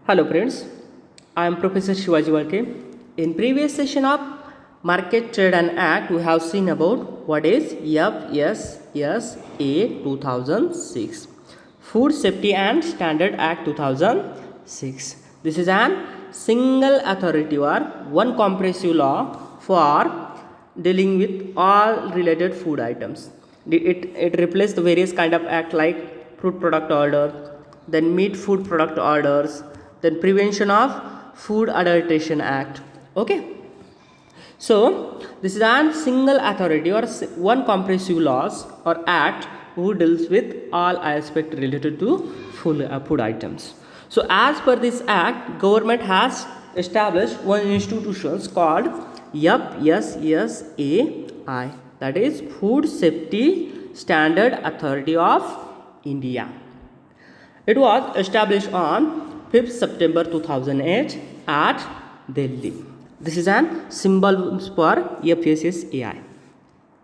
Hello friends, I am Professor Shivaji Walke. In previous session of Market Trade and Act, we have seen about what is FSSA 2006, Food Safety and Standard Act 2006. This is an single authority or one comprehensive law for dealing with all related food items. It replaced the various kind of act like fruit product order, then meat food product orders, then prevention of food adulteration act. Okay, so this is a single authority or one comprehensive laws or act who deals with all aspect related to food items. So as per this act, government has established one institutions called FSSAI, that is Food Safety Standard Authority of India. It was established on 5th September 2008 at Delhi. This is an symbol for FSSAI.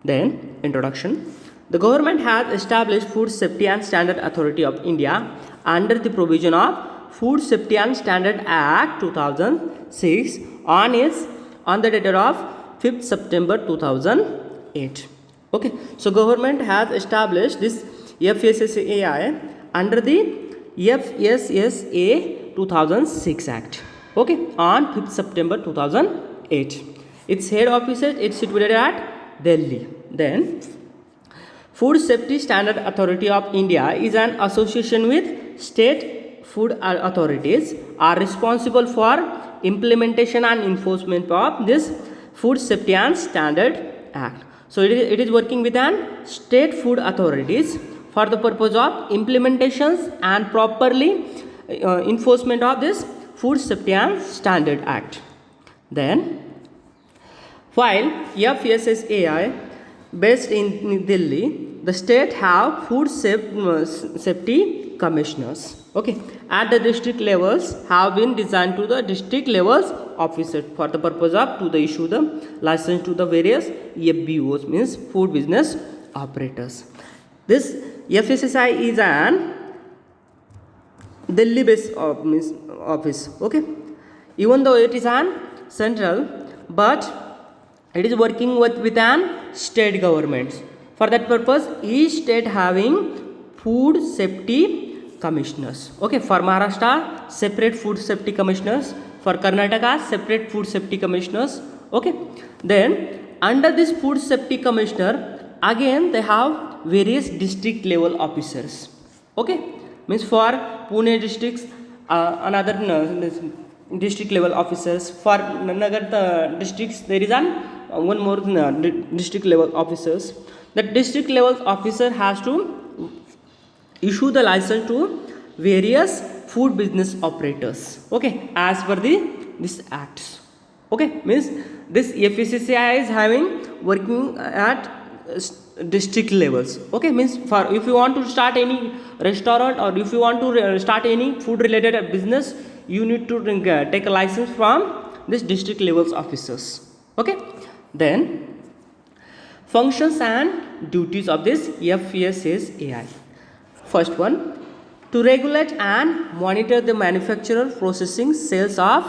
Then introduction. The government has established Food Safety and Standard Authority of India under the provision of Food Safety and Standard Act 2006 on the date of 5th September 2008. Okay, so government has established this FSSAI under the FSSA 2006 Act. Okay, on 5th September 2008. Its head office is situated at Delhi. Then Food Safety Standard Authority of India is an association with state food authorities are responsible for implementation and enforcement of this Food Safety and Standard Act. So it is working with an state food authorities for the purpose of implementations and properly enforcement of this Food Safety and Standard Act. Then while FSSAI based in Delhi, the state have food safety commissioners. Okay, at the district levels have been designed to the district levels officer for the purpose of to the issue the license to the various FBOs, means food business operators. This FSSAI is an Delhi based office. Okay, even though it is an central, but it is working with an state governments. For that purpose, each state having food safety commissioners. Okay, for Maharashtra, separate food safety commissioners. For Karnataka, separate food safety commissioners. Okay, then under this food safety commissioner, again they have various district level officers. Okay, means for Pune districts, another district level officers. For Nagar districts, there is one more district level officers. The district level officer has to issue the license to various food business operators. Okay, as per this acts. Okay, means this FSSAI is having working at district levels. Okay, means for if you want to start any restaurant or if you want to start any food related business, you need to take a license from this district levels officers. Okay, then functions and duties of this FSSAI. First one, to regulate and monitor the manufacturer, processing, sales of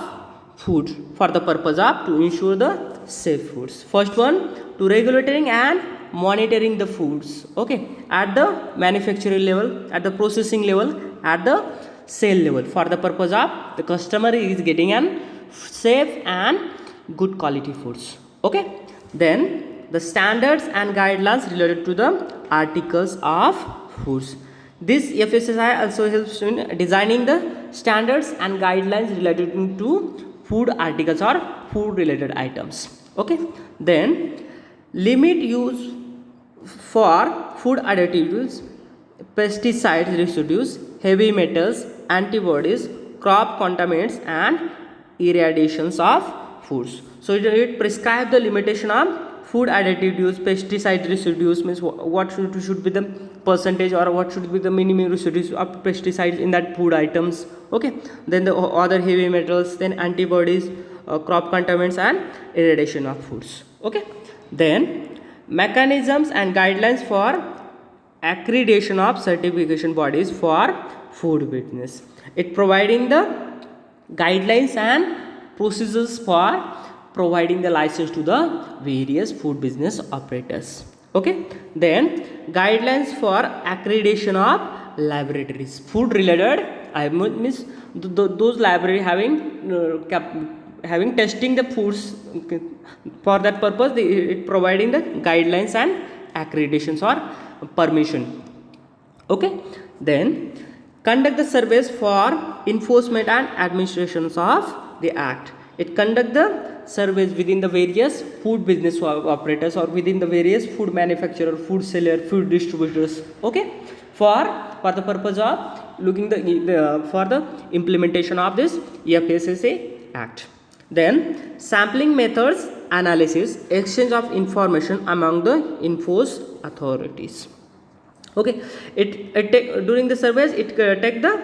food for the purpose of to ensure the safe foods. First one, to regulating and monitoring the foods. Okay, at the manufacturing level, at the processing level, at the sale level, for the purpose of the customer is getting an safe and good quality foods. Okay, then the standards and guidelines related to the articles of foods. This FSSAI also helps in designing the standards and guidelines related to food articles or food related items. Okay, then limit use for food additives, pesticides residues, heavy metals, antibodies, crop contaminants and irradiations of foods. So it prescribes the limitation of food additives, pesticide residues, means what should be the percentage or what should be the minimum residues of pesticides in that food items. Okay, then the other heavy metals, then antibodies, crop contaminants and irradiation of foods. Okay, then mechanisms and guidelines for accreditation of certification bodies for food business. It providing the guidelines and procedures for providing the license to the various food business operators. Okay, then guidelines for accreditation of laboratories, food related. I means those library having testing the foods. Okay. For that purpose, it providing the guidelines and accreditations or permission. Okay, then conduct the surveys for enforcement and administrations of the act. It conduct the surveys within the various food business operators or within the various food manufacturer, food seller, food distributors. Okay, for the purpose of looking for the implementation of this FSSA Act. Then sampling methods analysis, exchange of information among the enforced authorities. Okay, it take during the surveys it take the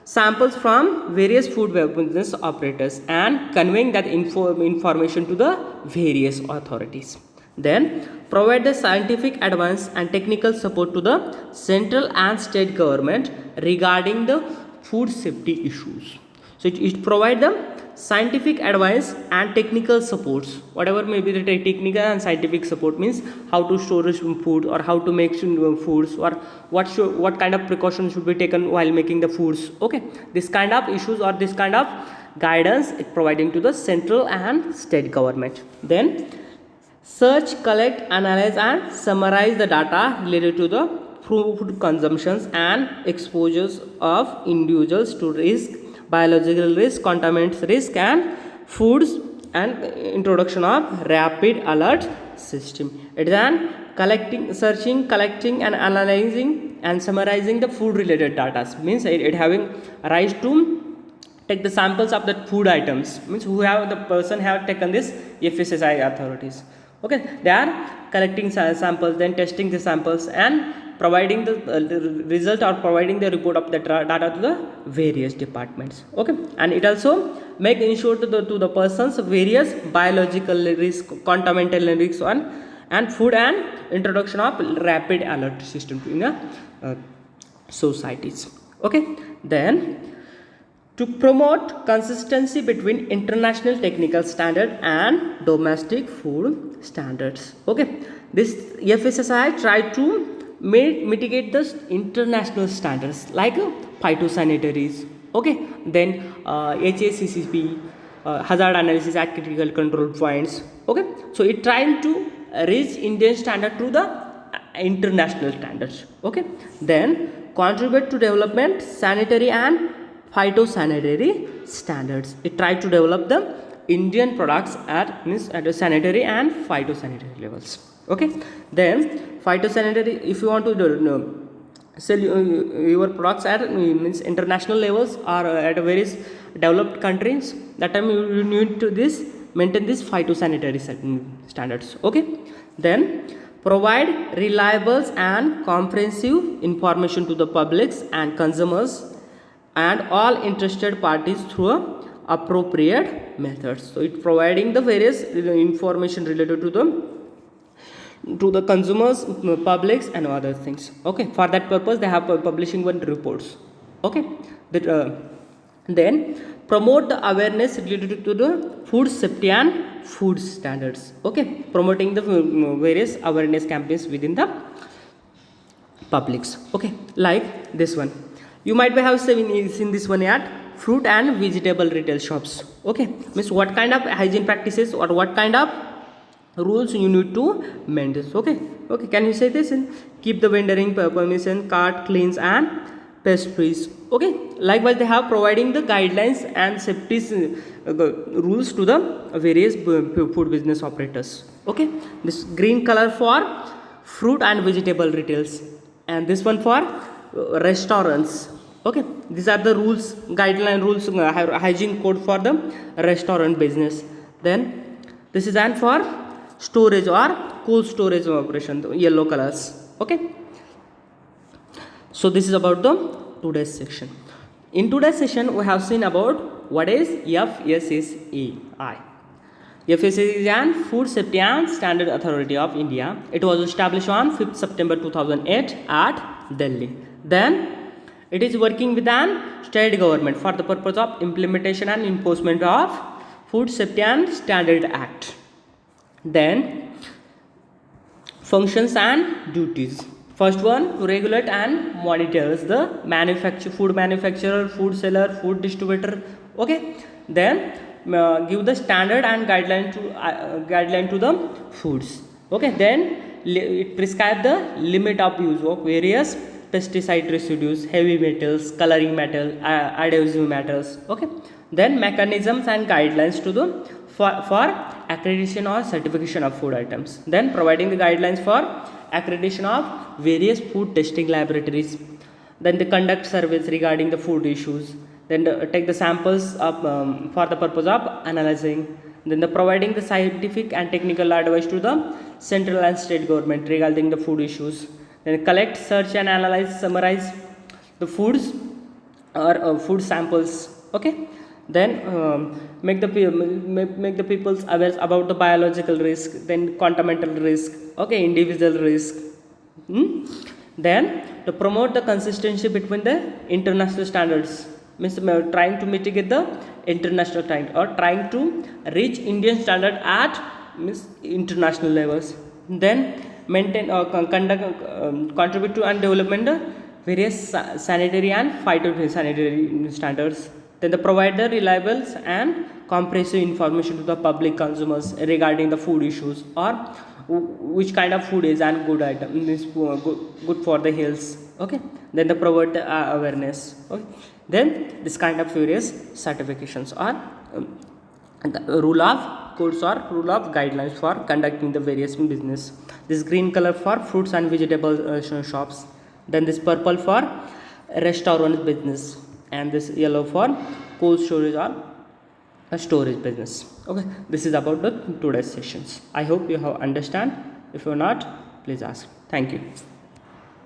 samples from various food business operators and conveying that information to the various authorities. Then provide the scientific advice and technical support to the central and state government regarding the food safety issues. So it provide the scientific advice and technical supports, whatever may be the technical and scientific support, means how to store food or how to make foods or what kind of precautions should be taken while making the foods. Okay, this kind of issues or this kind of guidance it providing to the central and state government. Then search, collect, analyze and summarize the data related to the food consumptions and exposures of individuals to risk, biological risk, contaminants risk and foods, and introduction of rapid alert system. It is an searching, collecting and analyzing and summarizing the food related data, means it having rise to take the samples of the food items, means who have the person have taken this FSSAI authorities. Okay, they are collecting samples, then testing the samples and providing the result or providing the report of the data to the various departments. Okay, and it also make ensure to the persons various biological risk, contaminant risks and food and introduction of rapid alert system in the societies. Okay, then to promote consistency between international technical standard and domestic food standards. Okay, this FSSAI tried to mitigate the international standards like phytosanitaries. Okay, then HACCP, hazard analysis at critical control points. Okay, so it trying to reach Indian standard to the international standards. Okay, then contribute to development sanitary and phytosanitary standards. It tried to develop the Indian products at a sanitary and phytosanitary levels. Okay, then phytosanitary, if you want to sell your products at international levels or at various developed countries, that time you need to maintain this phytosanitary standards. Okay, then provide reliable and comprehensive information to the publics and consumers and all interested parties through appropriate methods. So it providing the various information related to the consumers, publics and other things. Okay, for that purpose they have publishing one reports. Okay, then promote the awareness related to the food safety and food standards. Okay, promoting the various awareness campaigns within the publics. Okay, like this one, you might have seen this one at fruit and vegetable retail shops. Okay, means what kind of hygiene practices or what kind of rules you need to maintain. Okay, can you say this? Keep the vending permission, cart cleans and pest free. Okay, likewise they have providing the guidelines and safety rules to the various food business operators. Okay, this green color for fruit and vegetable retails and this one for restaurants. Okay, these are the rules, guideline rules, hygiene code for the restaurant business. Then this is an for storage or cold storage operation, the yellow colors. Okay, so this is about the today's section. In today's session we have seen about what is FSSAI. FSSAI is an Food Safety and Standard Authority of India. It was established on 5th September 2008 at Delhi. Then It is working with an state government for the purpose of implementation and enforcement of Food Safety and Standard Act. Then functions and duties. First one, to regulate and monitors the food manufacturer, food seller, food distributor. Okay. Then give the standard and guideline to the foods. Okay. Then it prescribe the limit of use of various pesticide residues, heavy metals, coloring metal, adhesive metals. Okay. Then mechanisms and guidelines to the for accreditation or certification of food items. Then providing the guidelines for accreditation of various food testing laboratories. Then they conduct surveys regarding the food issues. Then take the samples up for the purpose of analyzing. Then the providing the scientific and technical advice to the central and state government regarding the food issues. Then collect, search and analyze, summarize the foods or food samples. Okay. Then make the peoples aware about the biological risk, then continental risk, okay, individual risk. Then to promote the consistency between the international standards, means trying to mitigate the international standard or trying to reach Indian standard at means international levels. Then maintain or contribute to and development the various sanitary and phytosanitary standards. Then they provide the reliable and comprehensive information to the public consumers regarding the food issues or which kind of food is and good item is good for the health. Okay. Then they provide the awareness. Okay. Then this kind of various certifications are the rule of codes or rule of guidelines for conducting the various business. This green color for fruits and vegetable shops. Then this purple for restaurant business, and this yellow for cold storage or a storage business. Okay, this is about the today's sessions. I hope you have understand. If you not, please ask. Thank you.